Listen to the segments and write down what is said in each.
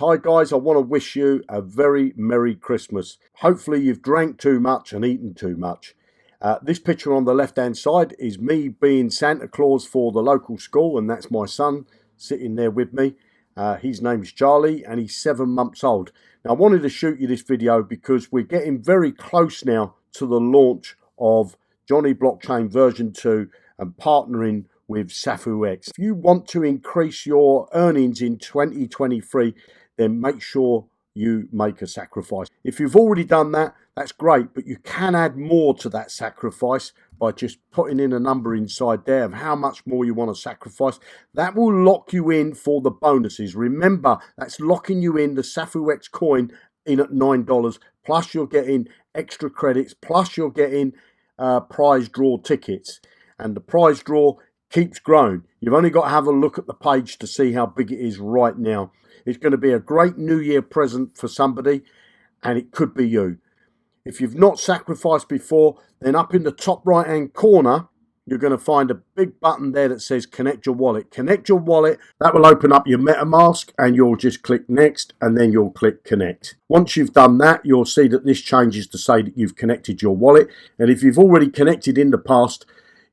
Hi guys, I want to wish you a very Merry Christmas. Hopefully you've drank too much and eaten too much. This picture on the left hand side is me being Santa Claus for the local school, and that's my son sitting there with me. His name's Charlie and he's 7 months old. Now I wanted to shoot you this video because we're getting very close now to the launch of Johnny Blockchain version 2 and partnering with SafuX. If you want to increase your earnings in 2023, then make sure you make a sacrifice. If you've already done that, that's great, but you can add more to that sacrifice by just putting in a number inside there of how much more you want to sacrifice. That will lock you in for the bonuses. Remember, that's locking you in the SafuX coin in at $9, plus you're getting extra credits, plus you're getting prize draw tickets. And the prize draw keeps growing. You've only got to have a look at the page to see how big it is right now. It's going to be a great New Year present for somebody, and it could be you. If you've not sacrificed before, then up in the top right hand corner, you're going to find a big button there that says connect your wallet. Connect your wallet. That will open up your MetaMask, and you'll just click next, and then you'll click connect. Once you've done that, you'll see that this changes to say that you've connected your wallet. And if you've already connected in the past,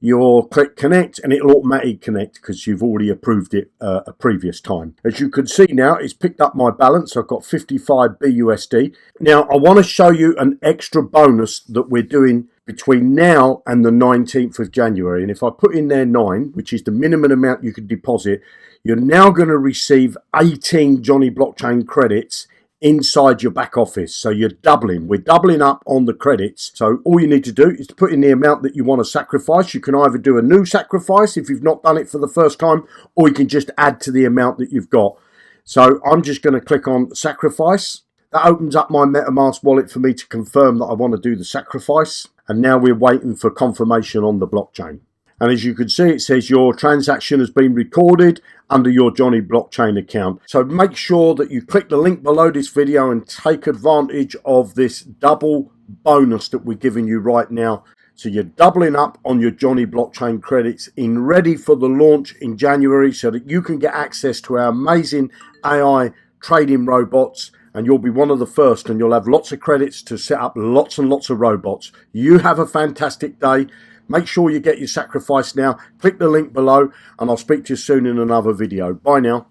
you'll click connect and it'll automatically connect because you've already approved it a previous time. As you can see now, it's picked up my balance. I've got 55 BUSD. Now I want to show you an extra bonus that we're doing between now and the 19th of January. And if I put in there 9, which is the minimum amount you can deposit, you're now going to receive 18 Johnny Blockchain credits inside your back office. So you're doubling. We're doubling up on the credits. So all you need to do is to put in the amount that you want to sacrifice. You can either do a new sacrifice if you've not done it for the first time, or you can just add to the amount that you've got. So I'm just going to click on sacrifice. That opens up my MetaMask wallet for me to confirm that I want to do the sacrifice. And now we're waiting for confirmation on the blockchain. And as you can see, it says your transaction has been recorded under your Johnny Blockchain account. So make sure that you click the link below this video and take advantage of this double bonus that we're giving you right now. So you're doubling up on your Johnny Blockchain credits in ready for the launch in January so that you can get access to our amazing AI trading robots. And you'll be one of the first, and you'll have lots of credits to set up lots and lots of robots. You have a fantastic day. Make sure you get your sacrifice now. Click the link below, and I'll speak to you soon in another video. Bye now.